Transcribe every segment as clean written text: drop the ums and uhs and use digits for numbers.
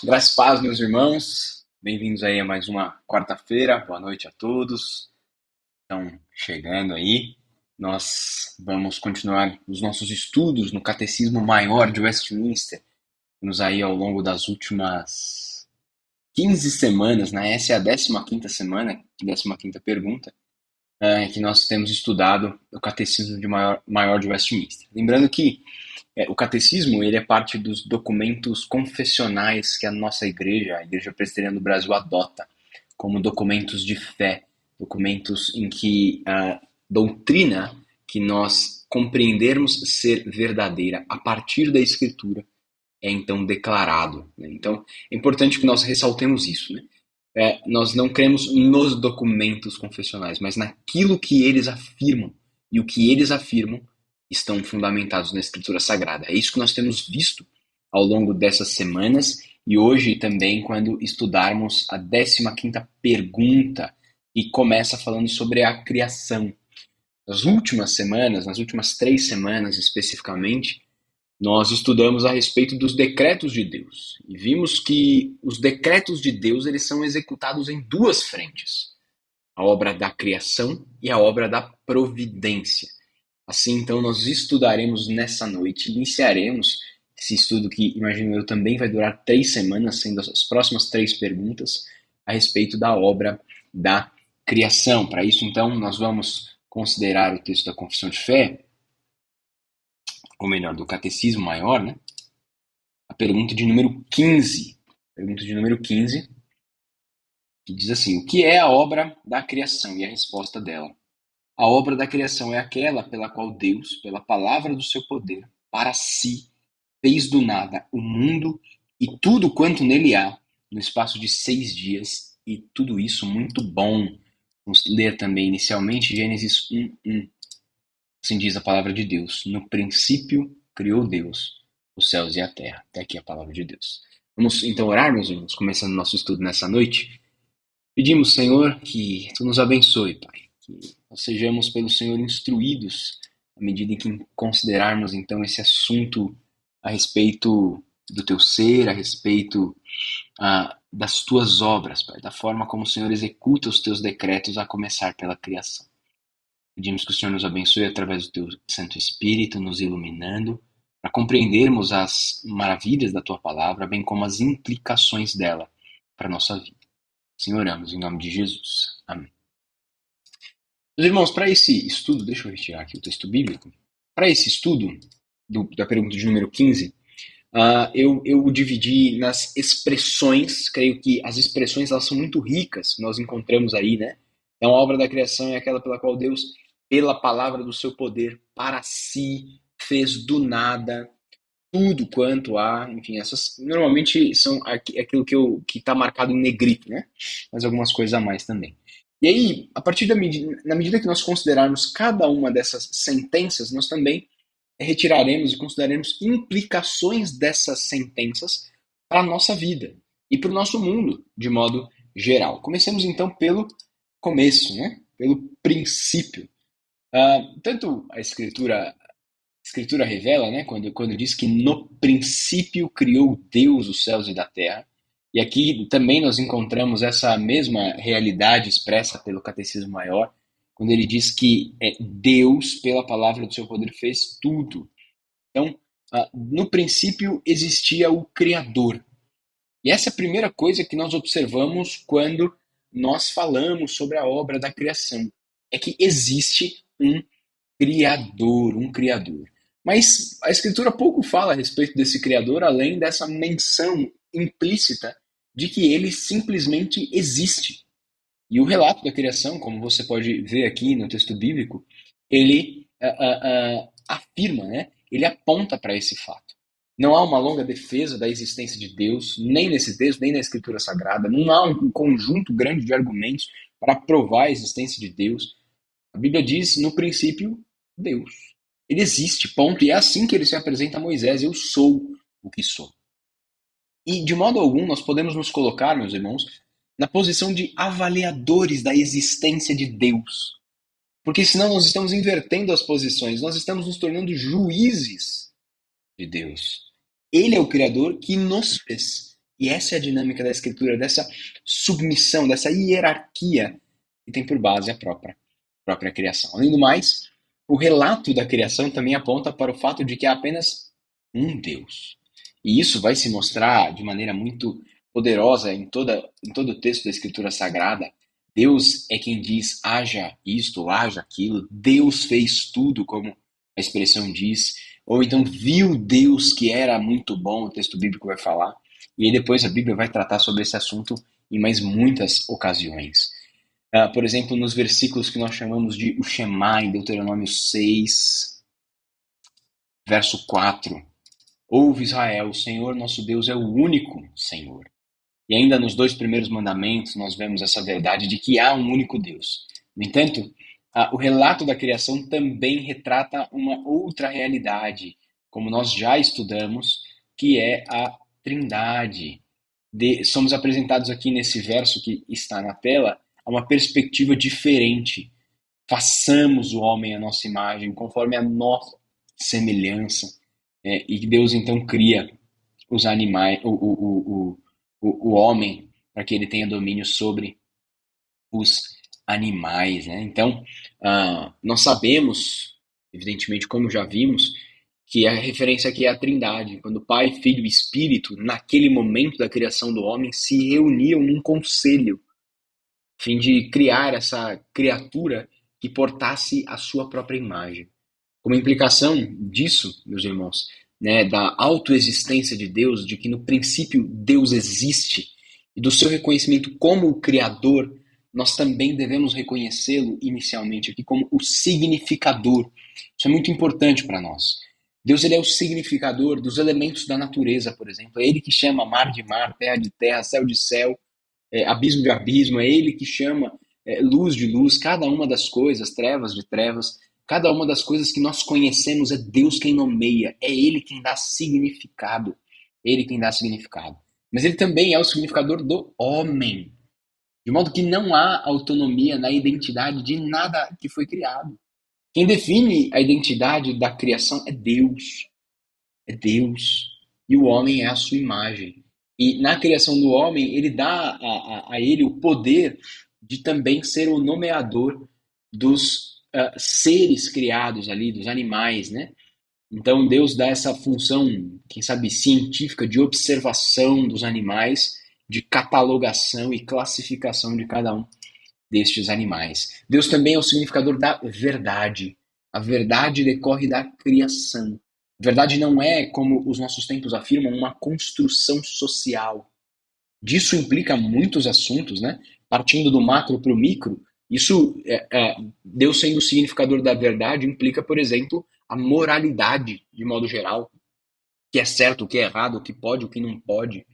Graças e paz, meus irmãos. Bem-vindos aí a mais uma quarta-feira. Boa noite a todos. Estão chegando aí. Nós vamos continuar os nossos estudos no Catecismo Maior de Westminster. Temos aí ao longo das últimas 15 semanas, né? Essa é a 15ª semana, 15ª pergunta, que nós temos estudado o Catecismo Maior de Westminster. Lembrando que o catecismo, ele é parte dos documentos confessionais que a nossa igreja, a Igreja Presbiteriana do Brasil, adota como documentos de fé, documentos em que a doutrina que nós compreendermos ser verdadeira a partir da Escritura é então declarado, né? Então, é importante que nós ressaltemos isso, né? Nós não cremos nos documentos confessionais, mas naquilo que eles afirmam. E o que eles afirmam estão fundamentados na Escritura Sagrada. É isso que nós temos visto ao longo dessas semanas e hoje também quando estudarmos a 15ª pergunta, que começa falando sobre a criação. Nas últimas semanas, nas últimas 3 semanas especificamente, nós estudamos a respeito dos decretos de Deus e vimos que os decretos de Deus eles são executados em duas frentes: a obra da criação e a obra da providência. Assim, então, nós estudaremos nessa noite, iniciaremos esse estudo que, imagino eu, também vai durar 3 semanas, sendo as próximas 3 perguntas a respeito da obra da criação. Para isso, então, nós vamos considerar o texto da Confissão de Fé, ou melhor, do Catecismo Maior, né? A pergunta de número 15. Pergunta de número 15, que diz assim: o que é a obra da criação? E a resposta dela: a obra da criação é aquela pela qual Deus, pela palavra do seu poder, para si, fez do nada o mundo e tudo quanto nele há, no espaço de 6 dias, e tudo isso muito bom. Vamos ler também inicialmente Gênesis 1:1. Assim diz a palavra de Deus: no princípio criou Deus os céus e a terra. Até aqui a palavra de Deus. Vamos então orar, meus irmãos, começando nosso estudo nessa noite. Pedimos, Senhor, que Tu nos abençoe, Pai, que nós sejamos pelo Senhor instruídos à medida em que considerarmos então esse assunto a respeito do Teu ser, a respeito das Tuas obras, Pai, da forma como o Senhor executa os Teus decretos, a começar pela criação. Pedimos que o Senhor nos abençoe através do Teu Santo Espírito, nos iluminando, para compreendermos as maravilhas da Tua palavra, bem como as implicações dela para a nossa vida. Assim oramos em nome de Jesus. Amém. Meus irmãos, para esse estudo, deixa eu retirar aqui o texto bíblico. Para esse estudo da pergunta de número 15, eu dividi nas expressões. Creio que as expressões elas são muito ricas, que nós encontramos aí, né? Então, a obra da criação é aquela pela qual Deus, pela palavra do seu poder, para si, fez do nada tudo quanto há. Enfim, essas normalmente são aquilo que está marcado em negrito, né? Mas algumas coisas a mais também. E aí, na medida que nós considerarmos cada uma dessas sentenças, nós também retiraremos e consideraremos implicações dessas sentenças para a nossa vida e para o nosso mundo, de modo geral. Comecemos então pelo começo, né? Pelo princípio. Tanto a Escritura revela, né, quando diz que no princípio criou Deus os céus e da terra. E aqui também nós encontramos essa mesma realidade expressa pelo Catecismo Maior, quando ele diz que Deus, pela palavra do seu poder, fez tudo. Então, no princípio existia o Criador. E essa é a primeira coisa que nós observamos quando nós falamos sobre a obra da criação. É que existe um Criador, um Criador. Mas a Escritura pouco fala a respeito desse Criador, além dessa menção implícita de que ele simplesmente existe. E o relato da criação, como você pode ver aqui no texto bíblico, ele afirma, né? Ele aponta para esse fato. Não há uma longa defesa da existência de Deus, nem nesse texto, nem na Escritura Sagrada. Não há um conjunto grande de argumentos para provar a existência de Deus. A Bíblia diz, no princípio, Deus. Ele existe, ponto. E é assim que ele se apresenta a Moisés: eu sou o que sou. E de modo algum nós podemos nos colocar, meus irmãos, na posição de avaliadores da existência de Deus. Porque senão nós estamos invertendo as posições, nós estamos nos tornando juízes de Deus. Ele é o Criador que nos fez. E essa é a dinâmica da Escritura, dessa submissão, dessa hierarquia que tem por base a própria criação. Além do mais, o relato da criação também aponta para o fato de que há apenas um Deus. E isso vai se mostrar de maneira muito poderosa em todo o texto da Escritura Sagrada. Deus é quem diz: haja isto, haja aquilo. Deus fez tudo, como a expressão diz. Ou então, viu Deus que era muito bom, o texto bíblico vai falar. E aí depois a Bíblia vai tratar sobre esse assunto em mais muitas ocasiões. Por exemplo, nos versículos que nós chamamos de o Shema, em Deuteronômio 6, verso 4. Ouve Israel, o Senhor nosso Deus é o único Senhor. E ainda nos dois primeiros mandamentos nós vemos essa verdade de que há um único Deus. No entanto, o relato da criação também retrata uma outra realidade, como nós já estudamos, que é a Trindade. Somos apresentados aqui nesse verso que está na tela a uma perspectiva diferente. Façamos o homem à nossa imagem, conforme a nossa semelhança. E que Deus então cria os animais, o homem, para que ele tenha domínio sobre os animais, né? Então, nós sabemos, evidentemente, como já vimos, que a referência aqui é a Trindade, quando Pai, Filho e Espírito, naquele momento da criação do homem, se reuniam num conselho, a fim de criar essa criatura que portasse a sua própria imagem. Como implicação disso, meus irmãos, né, da autoexistência de Deus, de que no princípio Deus existe, e do seu reconhecimento como o Criador, nós também devemos reconhecê-lo inicialmente aqui como o significador. Isso é muito importante para nós. Deus, ele é o significador dos elementos da natureza, por exemplo. É ele que chama mar de mar, terra de terra, céu de céu, abismo de abismo. É ele que chama luz de luz, cada uma das coisas, trevas de trevas. Cada uma das coisas que nós conhecemos é Deus quem nomeia, é Ele quem dá significado. Ele quem dá significado. Mas Ele também é o significador do homem. De modo que não há autonomia na identidade de nada que foi criado. Quem define a identidade da criação é Deus. É Deus. E o homem é a sua imagem. E na criação do homem, ele dá a ele o poder de também ser o nomeador dos seres criados ali, dos animais, né? Então Deus dá essa função, quem sabe, científica de observação dos animais, de catalogação e classificação de cada um destes animais. Deus também é o significador da verdade. A verdade decorre da criação. A verdade não é, como os nossos tempos afirmam, uma construção social. Disso implica muitos assuntos, né? Partindo do macro para o micro, isso, Deus sendo o significador da verdade, implica, por exemplo, a moralidade, de modo geral, o que é certo, o que é errado, o que pode, o que não pode.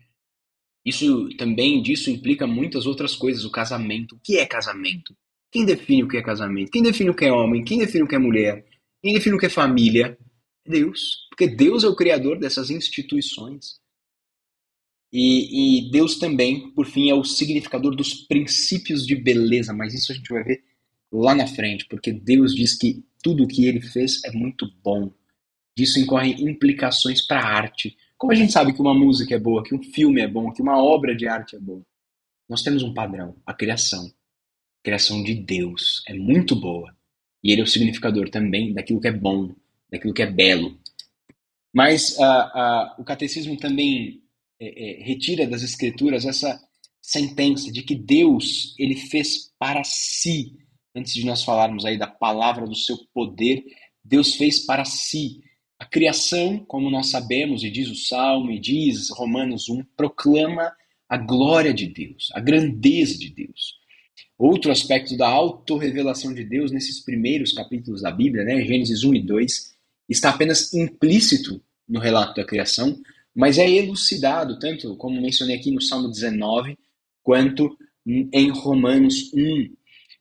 Isso também, disso implica muitas outras coisas, o casamento. O que é casamento? Quem define o que é casamento? Quem define o que é homem? Quem define o que é mulher? Quem define o que é família? Deus. Porque Deus é o criador dessas instituições. E Deus também, por fim, é o significador dos princípios de beleza, mas isso a gente vai ver lá na frente, porque Deus diz que tudo o que ele fez é muito bom. Disso incorrem implicações para a arte. Como a gente sabe que uma música é boa, que um filme é bom, que uma obra de arte é boa? Nós temos um padrão, a criação. A criação de Deus é muito boa. E ele é o significador também daquilo que é bom, daquilo que é belo. Mas o catecismo também retira das escrituras essa sentença de que Deus ele fez para si, antes de nós falarmos aí da palavra do seu poder, Deus fez para si. A criação, como nós sabemos, e diz o Salmo, e diz Romanos 1, proclama a glória de Deus, a grandeza de Deus. Outro aspecto da autorrevelação de Deus nesses primeiros capítulos da Bíblia, né, Gênesis 1 e 2, está apenas implícito no relato da criação, mas é elucidado, tanto como mencionei aqui no Salmo 19, quanto em Romanos 1.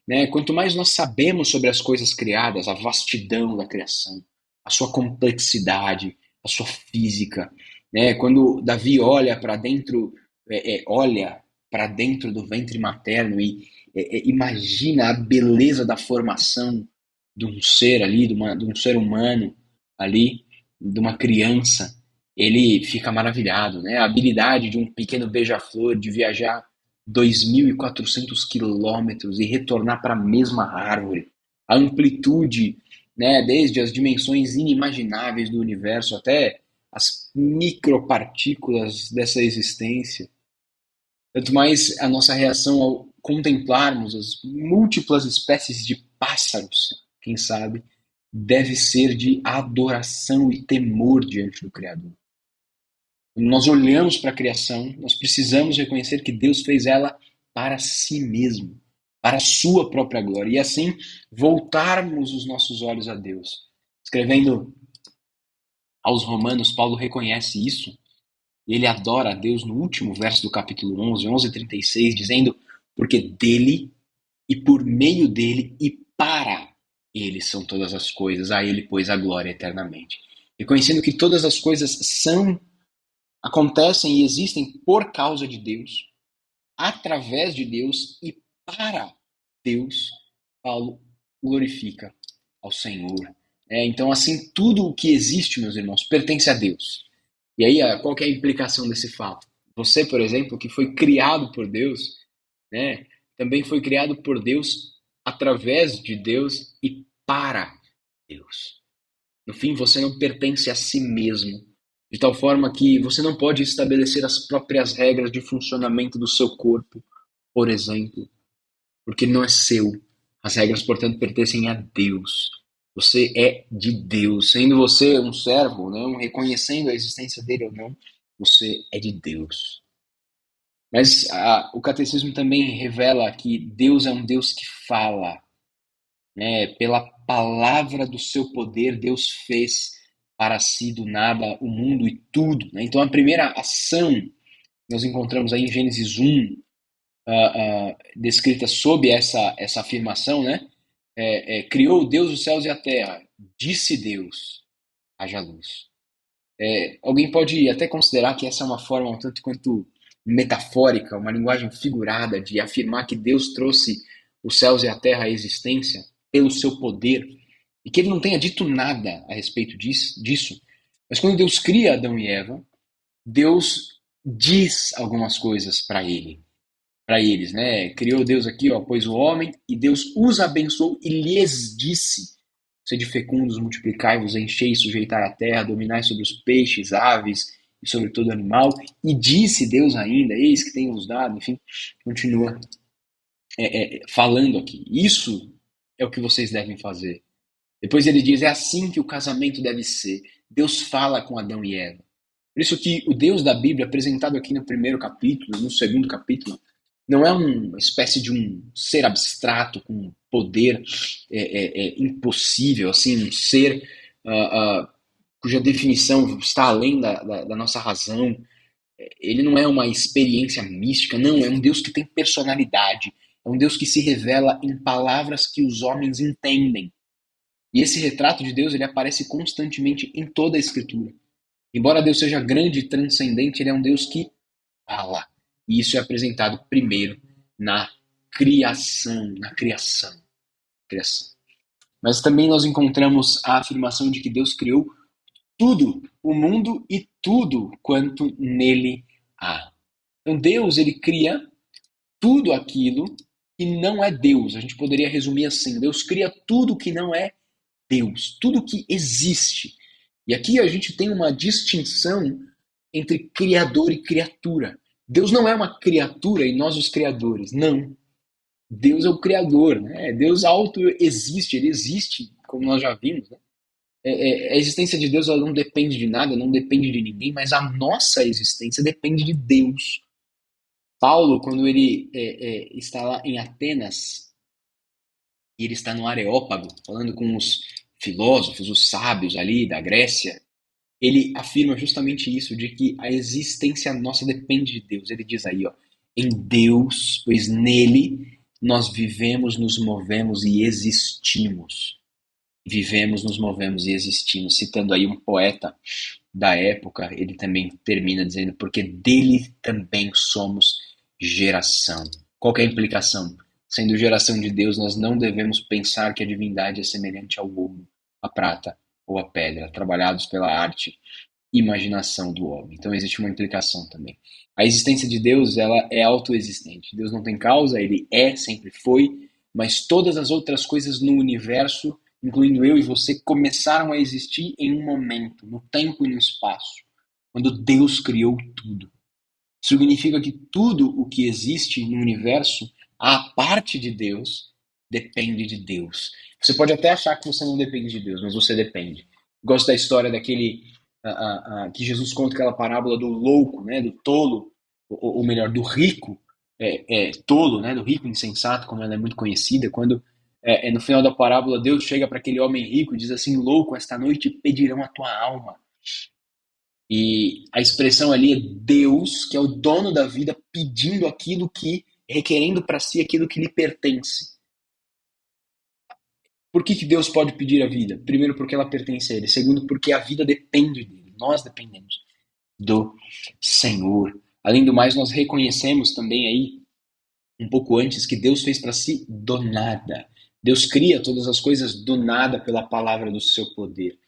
Né? Quanto mais nós sabemos sobre as coisas criadas, a vastidão da criação, a sua complexidade, a sua física, né? Quando Davi olha para dentro, olha para dentro do ventre materno e imagina a beleza da formação de um ser ali, de um ser humano ali, de uma criança, ele fica maravilhado, né? A habilidade de um pequeno beija-flor de viajar 2.400 quilômetros e retornar para a mesma árvore. A amplitude, né, desde as dimensões inimagináveis do universo até as micropartículas dessa existência. Tanto mais a nossa reação ao contemplarmos as múltiplas espécies de pássaros, quem sabe, deve ser de adoração e temor diante do Criador. Quando nós olhamos para a criação, nós precisamos reconhecer que Deus fez ela para si mesmo, para a sua própria glória, e assim voltarmos os nossos olhos a Deus. Escrevendo aos Romanos, Paulo reconhece isso. Ele adora a Deus no último verso do capítulo 11:36, dizendo: porque dele e por meio dele e para ele são todas as coisas, a ele pois a glória eternamente. Reconhecendo que todas as coisas acontecem e existem por causa de Deus, através de Deus e para Deus, Paulo glorifica ao Senhor. Então, assim, tudo o que existe, meus irmãos, pertence a Deus. E aí, qual que é a implicação desse fato? Você, por exemplo, que foi criado por Deus, né, também foi criado por Deus, através de Deus e para Deus. No fim, você não pertence a si mesmo, de tal forma que você não pode estabelecer as próprias regras de funcionamento do seu corpo, por exemplo, porque não é seu. As regras, portanto, pertencem a Deus. Você é de Deus. Sendo você um servo ou não, reconhecendo a existência dele ou não, você é de Deus. Mas o catecismo também revela que Deus é um Deus que fala, né? Pela palavra do seu poder, Deus fez para si do nada o mundo e tudo, né? Então a primeira ação nós encontramos aí em Gênesis 1, descrita sob essa afirmação, né? Criou Deus os céus e a terra, disse Deus, haja luz. Alguém pode até considerar que essa é uma forma um tanto quanto metafórica, uma linguagem figurada de afirmar que Deus trouxe os céus e a terra à existência pelo seu poder e que ele não tenha dito nada a respeito disso. Mas quando Deus cria Adão e Eva, Deus diz algumas coisas para eles, né? Criou Deus aqui, ó, pôs o homem e Deus os abençoou e lhes disse: sede fecundos, multiplicai-vos, enchei e sujeitai a terra, dominai sobre os peixes, aves e sobre todo animal. E disse Deus ainda: eis que tenho vos dado, enfim, continua falando aqui. Isso é o que vocês devem fazer. Depois ele diz: é assim que o casamento deve ser. Deus fala com Adão e Eva. Por isso que o Deus da Bíblia, apresentado aqui no primeiro capítulo, no segundo capítulo, não é uma espécie de um ser abstrato com poder impossível, assim, um ser cuja definição está além da nossa razão. Ele não é uma experiência mística, não, é um Deus que tem personalidade, é um Deus que se revela em palavras que os homens entendem. E esse retrato de Deus ele aparece constantemente em toda a Escritura. Embora Deus seja grande e transcendente, ele é um Deus que fala. E isso é apresentado primeiro na criação, criação. Mas também nós encontramos a afirmação de que Deus criou tudo, o mundo e tudo quanto nele há. Então Deus, ele cria tudo aquilo que não é Deus. A gente poderia resumir assim: Deus cria tudo que não é Deus, tudo que existe. E aqui a gente tem uma distinção entre criador e criatura. Deus não é uma criatura e nós os criadores, não. Deus é o criador, né? Deus auto-existe, ele existe, como nós já vimos, né? A existência de Deus ela não depende de nada, não depende de ninguém, mas a nossa existência depende de Deus. Paulo, quando ele está lá em Atenas, e ele está no Areópago, falando com os filósofos, os sábios ali da Grécia, ele afirma justamente isso, de que a existência nossa depende de Deus. Ele diz aí, ó, em Deus, pois nele nós vivemos, nos movemos e existimos. Vivemos, nos movemos e existimos. Citando aí um poeta da época, ele também termina dizendo, porque dele também somos geração. Qual que é a implicação? Sendo geração de Deus, nós não devemos pensar que a divindade é semelhante ao ouro, à prata ou à pedra, trabalhados pela arte imaginação do homem. Então existe uma implicação também. A existência de Deus, ela é autoexistente. Deus não tem causa, ele é, sempre foi, mas todas as outras coisas no universo, incluindo eu e você, começaram a existir em um momento, no tempo e no espaço, quando Deus criou tudo. Significa que tudo o que existe no universo, a parte de Deus, depende de Deus. Você pode até achar que você não depende de Deus, mas você depende. Gosto da história daquele que Jesus conta aquela parábola do louco, né, do tolo, ou melhor, do rico tolo, né, do rico insensato, como ela é muito conhecida, quando no final da parábola Deus chega para aquele homem rico e diz assim: louco, esta noite pedirão a tua alma. E a expressão ali é Deus, que é o dono da vida, pedindo aquilo que, requerendo para si aquilo que lhe pertence. Por que Deus pode pedir a vida? Primeiro, porque ela pertence a Ele. Segundo, porque a vida depende dele. Nós dependemos do Senhor. Além do mais, nós reconhecemos também aí, um pouco antes, que Deus fez para si do nada. Deus cria todas as coisas do nada pela palavra do seu poder.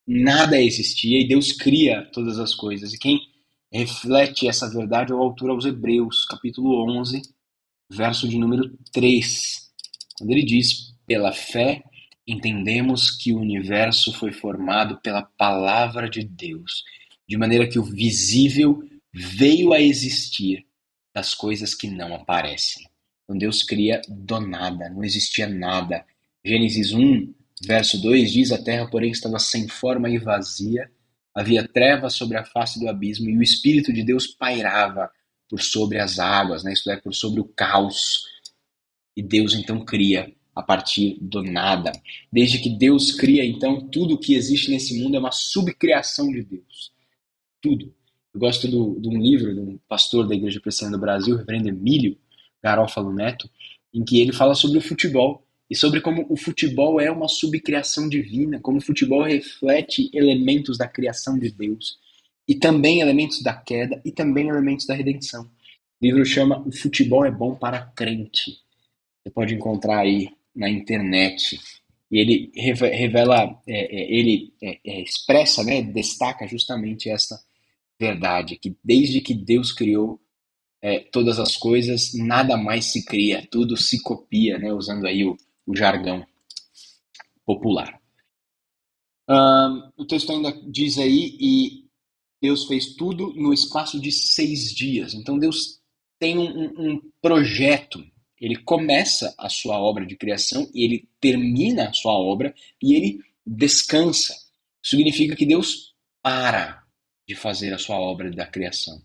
Nada existia e Deus cria todas as coisas. E quem reflete essa verdade é o autor aos Hebreus, capítulo 11, verso de número 3, quando ele diz: pela fé entendemos que o universo foi formado pela palavra de Deus, de maneira que o visível veio a existir das coisas que não aparecem. Então Deus cria do nada, não existia nada. Gênesis 1, verso 2 diz: a terra, porém, estava sem forma e vazia, havia trevas sobre a face do abismo, e o Espírito de Deus pairava por sobre as águas, né? Isto é, por sobre o caos. E Deus então cria a partir do nada. Desde que Deus cria, então, tudo o que existe nesse mundo é uma subcriação de Deus. Tudo. Eu gosto de um livro de um pastor da Igreja Presbiteriana do Brasil, o reverendo Emílio Garofalo Neto, em que ele fala sobre o futebol e sobre como o futebol é uma subcriação divina, como o futebol reflete elementos da criação de Deus e também elementos da queda e também elementos da redenção. O livro chama O Futebol é Bom para Crente. Você pode encontrar aí na internet. E ele revela, ele expressa, né, destaca justamente essa verdade, que desde que Deus criou todas as coisas, nada mais se cria, tudo se copia, né, usando aí o jargão popular. O texto ainda diz aí, e Deus fez tudo no espaço de 6 dias. Então Deus tem um projeto. Ele começa a sua obra de criação e ele termina a sua obra e ele descansa. Significa que Deus para de fazer a sua obra da criação.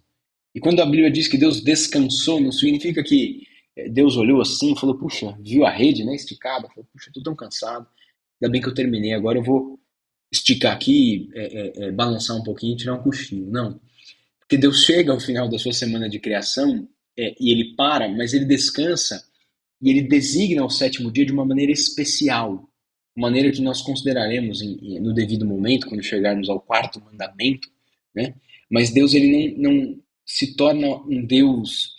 E quando a Bíblia diz que Deus descansou, não significa que Deus olhou assim e falou: puxa, viu a rede, né, esticada, falou: puxa, estou tão cansado, ainda bem que eu terminei, agora eu vou esticar aqui, balançar um pouquinho e tirar um cochilo. Não. Porque Deus chega ao final da sua semana de criação e ele para, mas ele descansa e ele designa o sétimo dia de uma maneira especial, uma maneira que nós consideraremos no devido momento, quando chegarmos ao quarto mandamento, né? Mas Deus ele não se torna um Deus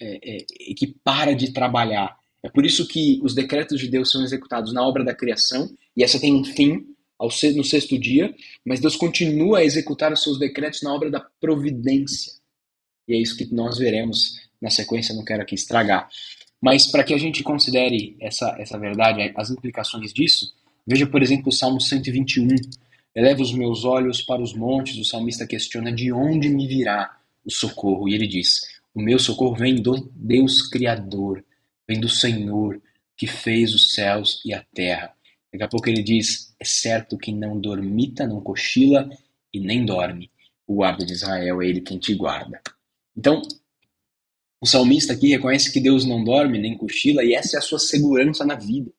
que para de trabalhar. É por isso que os decretos de Deus são executados na obra da criação, e essa tem um fim no sexto dia, mas Deus continua a executar os seus decretos na obra da providência. E é isso que nós veremos na sequência, não quero aqui estragar. Mas para que a gente considere essa verdade, as implicações disso, veja, por exemplo, o Salmo 121. Eleva os meus olhos para os montes, o salmista questiona: de onde me virá o socorro? E ele diz: o meu socorro vem do Deus Criador, vem do Senhor, que fez os céus e a terra. Daqui a pouco ele diz: é certo que não dormita, não cochila e nem dorme. O guarda de Israel é ele quem te guarda. Então, o salmista aqui reconhece que Deus não dorme nem cochila, e essa é a sua segurança na vida.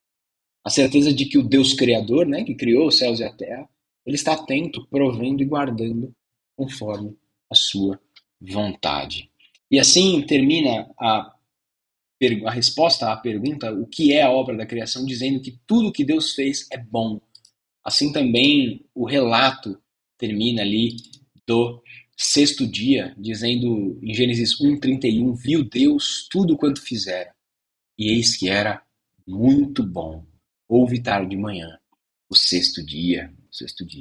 A certeza de que o Deus Criador, né, que criou os céus e a terra, ele está atento, provendo e guardando conforme a sua vontade. E assim termina a resposta à pergunta: o que é a obra da criação, dizendo que tudo que Deus fez é bom. Assim também o relato termina ali do sexto dia, dizendo em Gênesis 1:31, viu Deus tudo quanto fizera, e eis que era muito bom. Houve tarde de manhã, o sexto dia.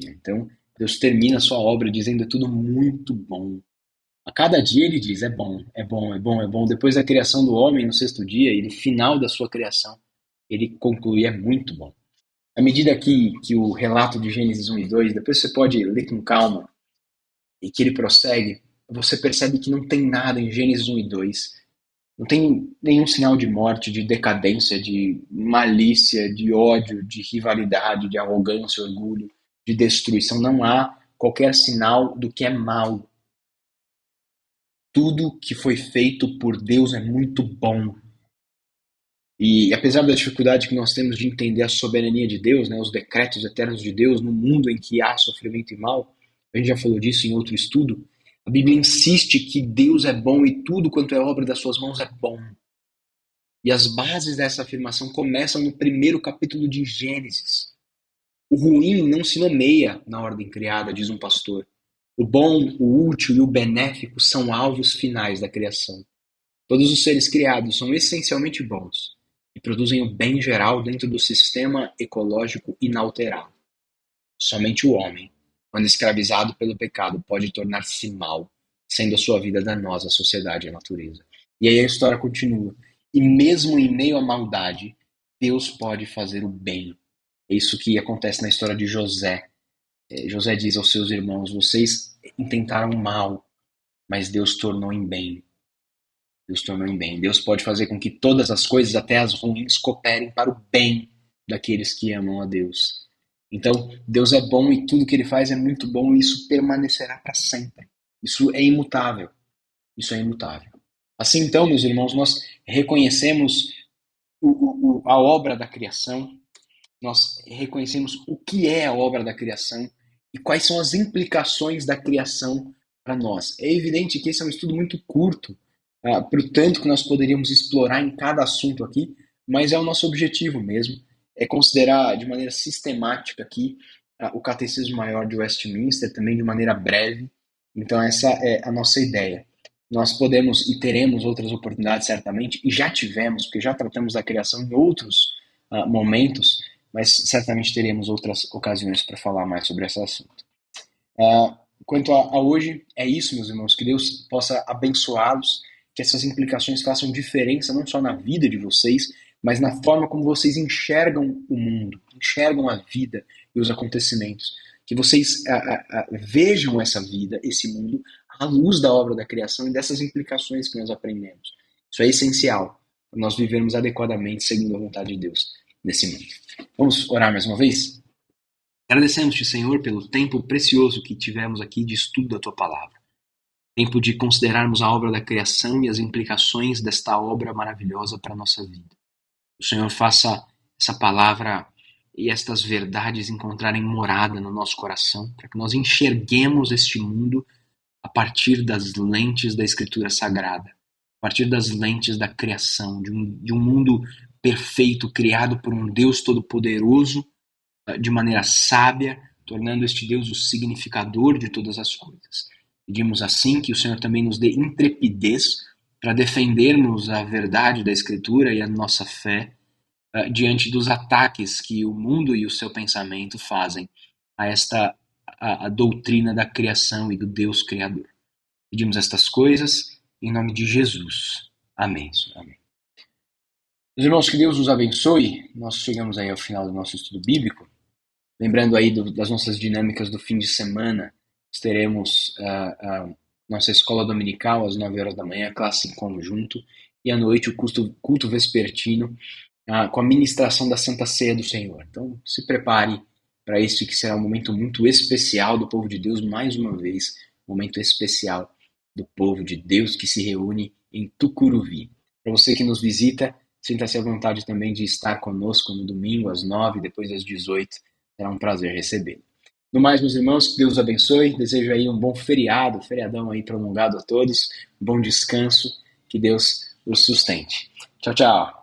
Então, Deus termina a sua obra dizendo é tudo muito bom. A cada dia ele diz é bom, é bom, é bom, é bom. Depois da criação do homem no sexto dia e no final da sua criação, ele conclui é muito bom. À medida que o relato de Gênesis 1 e 2, depois você pode ler com calma, e que ele prossegue, você percebe que não tem nada em Gênesis 1 e 2. Não tem nenhum sinal de morte, de decadência, de malícia, de ódio, de rivalidade, de arrogância, orgulho, de destruição. Não há qualquer sinal do que é mal. Tudo que foi feito por Deus é muito bom. E apesar da dificuldade que nós temos de entender a soberania de Deus, né, os decretos eternos de Deus no mundo em que há sofrimento e mal, a gente já falou disso em outro estudo, a Bíblia insiste que Deus é bom e tudo quanto é obra das suas mãos é bom. E as bases dessa afirmação começam no primeiro capítulo de Gênesis. O ruim não se nomeia na ordem criada, diz um pastor. O bom, o útil e o benéfico são alvos finais da criação. Todos os seres criados são essencialmente bons e produzem o bem geral dentro do sistema ecológico inalterável. Somente o homem, quando escravizado pelo pecado, pode tornar-se mal, sendo a sua vida danosa à sociedade e à natureza. E aí a história continua. E mesmo em meio à maldade, Deus pode fazer o bem. É isso que acontece na história de José. José diz aos seus irmãos, vocês intentaram mal, mas Deus tornou em bem. Deus tornou em bem. Deus pode fazer com que todas as coisas, até as ruins, cooperem para o bem daqueles que amam a Deus. Então, Deus é bom e tudo que ele faz é muito bom e isso permanecerá para sempre. Isso é imutável. Isso é imutável. Assim, então, meus irmãos, nós reconhecemos a obra da criação, nós reconhecemos o que é a obra da criação e quais são as implicações da criação para nós. É evidente que esse é um estudo muito curto, para o tanto que nós poderíamos explorar em cada assunto aqui, mas é o nosso objetivo mesmo, é considerar de maneira sistemática aqui o Catecismo Maior de Westminster, também de maneira breve. Então essa é a nossa ideia. Nós podemos e teremos outras oportunidades certamente, e já tivemos, porque já tratamos da criação em outros momentos, mas certamente teremos outras ocasiões para falar mais sobre esse assunto. Quanto a hoje, é isso, meus irmãos, que Deus possa abençoá-los, que essas implicações façam diferença não só na vida de vocês, mas na forma como vocês enxergam o mundo, enxergam a vida e os acontecimentos. Que vocês vejam essa vida, esse mundo, à luz da obra da criação e dessas implicações que nós aprendemos. Isso é essencial para nós vivermos adequadamente seguindo a vontade de Deus nesse mundo. Vamos orar mais uma vez? Agradecemos-te, Senhor, pelo tempo precioso que tivemos aqui de estudo da Tua Palavra. Tempo de considerarmos a obra da criação e as implicações desta obra maravilhosa para a nossa vida. O Senhor faça essa palavra e estas verdades encontrarem morada no nosso coração, para que nós enxerguemos este mundo a partir das lentes da Escritura Sagrada, a partir das lentes da criação, de um mundo perfeito, criado por um Deus Todo-Poderoso, de maneira sábia, tornando este Deus o significador de todas as coisas. Pedimos assim que o Senhor também nos dê intrepidez para defendermos a verdade da Escritura e a nossa fé diante dos ataques que o mundo e o seu pensamento fazem a esta a doutrina da criação e do Deus Criador. Pedimos estas coisas em nome de Jesus. Amém. Amém. Meus irmãos, que Deus nos abençoe. Nós chegamos aí ao final do nosso estudo bíblico. Lembrando aí das nossas dinâmicas do fim de semana, nós teremos nossa escola dominical às 9 horas da manhã, classe em conjunto, e à noite o culto vespertino com a ministração da Santa Ceia do Senhor. Então, se prepare para isso, que será um momento muito especial do povo de Deus, mais uma vez, um momento especial do povo de Deus que se reúne em Tucuruvi. Para você que nos visita, sinta-se à vontade também de estar conosco no domingo às 9, depois às 18. Será um prazer recebê-lo. No mais, meus irmãos, que Deus abençoe. Desejo aí um bom feriadão aí prolongado a todos, um bom descanso, que Deus os sustente. Tchau, tchau.